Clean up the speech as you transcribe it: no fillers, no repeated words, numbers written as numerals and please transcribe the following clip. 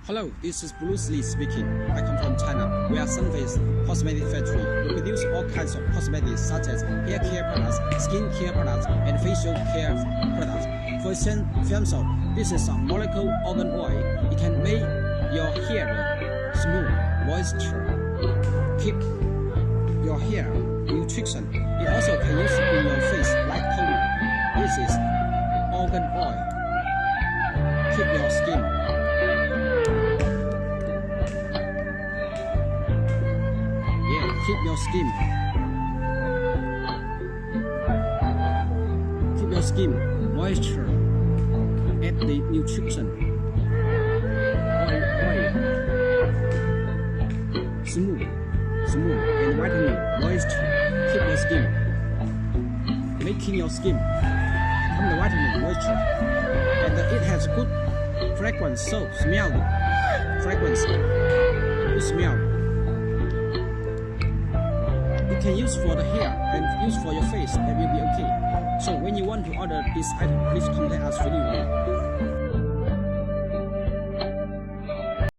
Hello, this is Bruce Lee speaking. I come from China. We are Sunface Cosmetic Factory. We produce all kinds of cosmetics such as hair care products, skin care products, and facial care products. For example, this is a molecular argan oil. It can make your hair smooth, moisture, keep your hair nutrition. It also can use in your face like toner. This is argan oil. Keep your skin. Keep your skin moisture, add the nutrition, oil, smooth, and whitening, moisture, keep your skin, making your skin from the whitening moisture, and it has good fragrance, so smell fragrance, good smell. You can use for the hair and use for your face, that will be okay. So when you want to order this item, please contact us